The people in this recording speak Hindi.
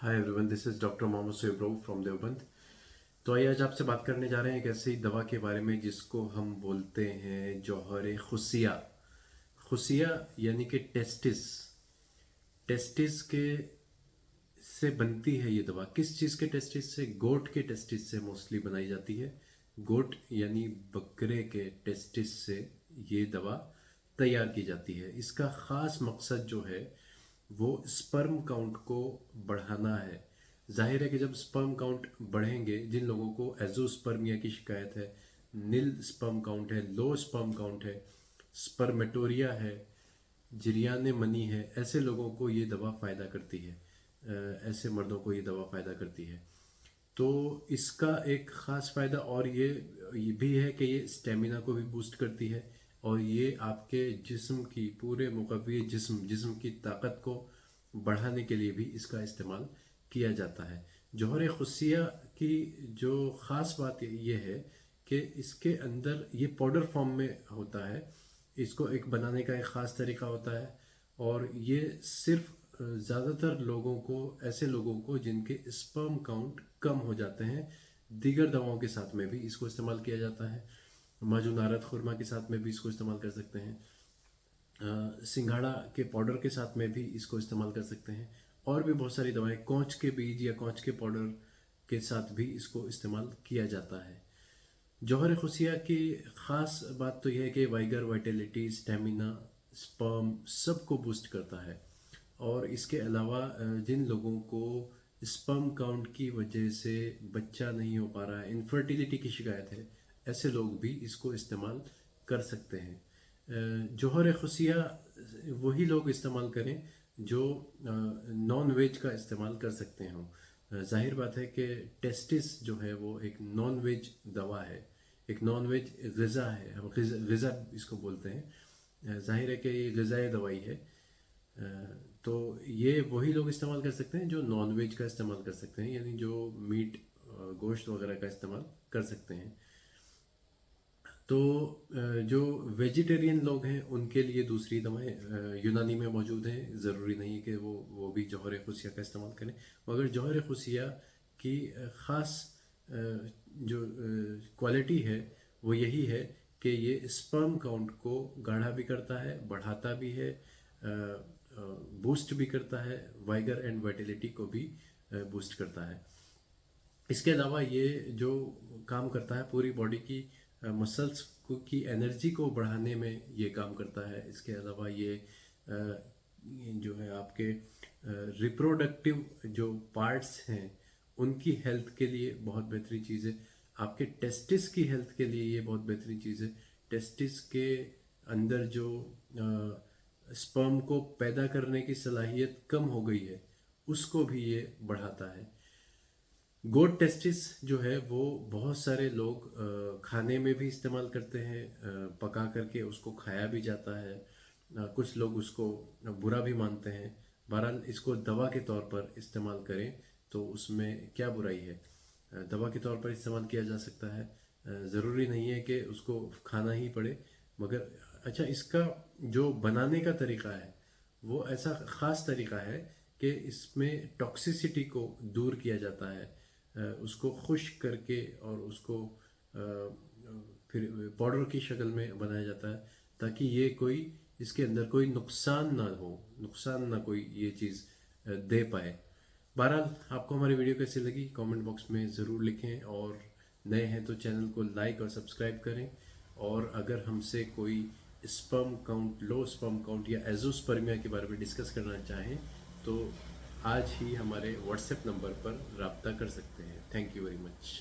Hi everyone, this is doctor Mohammad Shoaib from Deoband. तो आइए आज आपसे बात करने जा रहे हैं एक ऐसी दवा के बारे में जिसको हम बोलते हैं जौहर खुसिया। खुसिया यानी कि टेस्टिस। टेस्टिस के से बनती है ये दवा। किस चीज़ के टेस्टिस से? गोट के टेस्टिस से मोस्टली बनाई जाती है। गोट यानी बकरे के टेस्टिस से ये दवा तैयार की जाती है। इसका ख़ास मकसद जो है वो स्पर्म काउंट को बढ़ाना है। जाहिर है कि जब स्पर्म काउंट बढ़ेंगे, जिन लोगों को एजोस्पर्मिया की शिकायत है, नील स्पर्म काउंट है, लो स्पर्म काउंट है, स्पर्मेटोरिया है, जिरियान मनी है, ऐसे लोगों को ये दवा फ़ायदा करती है। ऐसे मर्दों को ये दवा फ़ायदा करती है। तो इसका एक ख़ास फ़ायदा और ये भी है कि ये स्टेमिना को भी बूस्ट करती है और ये आपके जिस्म की पूरे मुकव्वी जिस्म की ताकत को बढ़ाने के लिए भी इसका इस्तेमाल किया जाता है। जौहर खुसिया की जो ख़ास बात ये है कि इसके अंदर ये पाउडर फॉर्म में होता है। इसको एक बनाने का एक ख़ास तरीका होता है और ये सिर्फ ज़्यादातर लोगों को, ऐसे लोगों को जिनके स्पर्म काउंट कम हो जाते हैं, दीगर दवाओं के साथ में भी इसको इस्तेमाल किया जाता है। माजूनारत खुरमा के साथ में भी इसको इस्तेमाल कर सकते हैं। सिंघाड़ा के पाउडर के साथ में भी इसको इस्तेमाल कर सकते हैं। और भी बहुत सारी दवाएं, कौच के बीज या कौच के पाउडर के साथ भी इसको इस्तेमाल किया जाता है। जौहर खुसिया की ख़ास बात तो यह है कि वाइगर, वाइटलिटी, स्टेमिना, स्पर्म सबको बूस्ट करता है। और इसके अलावा जिन लोगों को स्पर्म काउंट की वजह से बच्चा नहीं हो पा रहा है, इनफर्टिलिटी की शिकायत है, ऐसे लोग भी इसको इस्तेमाल कर सकते हैं। जौहर खुसिया वही लोग इस्तेमाल करें जो नॉन वेज का इस्तेमाल कर सकते हों। जाहिर बात है कि टेस्टिस जो है वो एक नॉन वेज दवा है, एक नॉन वेज ग़िज़ा है। हम ग़िज़ा इसको बोलते हैं। जाहिर है कि ये ग़िज़ाई दवाई है। तो ये वही लोग इस्तेमाल कर सकते हैं जो नॉन वेज का इस्तेमाल कर सकते हैं, यानी जो मीट, गोश्त वगैरह का इस्तेमाल कर सकते हैं। तो जो वेजिटेरियन लोग हैं उनके लिए दूसरी दवाएं यूनानी में मौजूद हैं। ज़रूरी नहीं है कि वो भी जौहर खुसिया का इस्तेमाल करें, मगर जौहर खुसिया की ख़ास जो क्वालिटी है वो यही है कि ये स्पर्म काउंट को गाढ़ा भी करता है, बढ़ाता भी है, बूस्ट भी करता है, वाइगर एंड वाइटलिटी को भी बूस्ट करता है। इसके अलावा ये जो काम करता है पूरी बॉडी की मसल्स की एनर्जी को बढ़ाने में ये काम करता है। इसके अलावा ये जो है आपके रिप्रोडक्टिव जो पार्ट्स हैं उनकी हेल्थ के लिए बहुत बेहतरीन चीज़ है। आपके टेस्टिस की हेल्थ के लिए ये बहुत बेहतरीन चीज़ है। टेस्टिस के अंदर जो स्पर्म को पैदा करने की सलाहियत कम हो गई है उसको भी ये बढ़ाता है। गोट टेस्टिस जो है वो बहुत सारे लोग खाने में भी इस्तेमाल करते हैं, पका करके उसको खाया भी जाता है। कुछ लोग उसको बुरा भी मानते हैं। बहरहाल इसको दवा के तौर पर इस्तेमाल करें तो उसमें क्या बुराई है। दवा के तौर पर इस्तेमाल किया जा सकता है। ज़रूरी नहीं है कि उसको खाना ही पड़े। मगर अच्छा, इसका जो बनाने का तरीका है वो ऐसा ख़ास तरीका है कि इसमें टॉक्सिसिटी को दूर किया जाता है। उसको खुश्क करके और उसको फिर पाउडर की शक्ल में बनाया जाता है ताकि ये कोई, इसके अंदर कोई नुकसान ना हो, नुकसान ना कोई ये चीज़ दे पाए। बहरहाल आपको हमारी वीडियो कैसी लगी कमेंट बॉक्स में ज़रूर लिखें, और नए हैं तो चैनल को लाइक और सब्सक्राइब करें। और अगर हमसे कोई sperm count, low sperm count या एजोस्पर्मिया के बारे में डिस्कस करना चाहें तो आज ही हमारे व्हाट्सएप नंबर पर रब्ता कर सकते हैं। Thank you very much.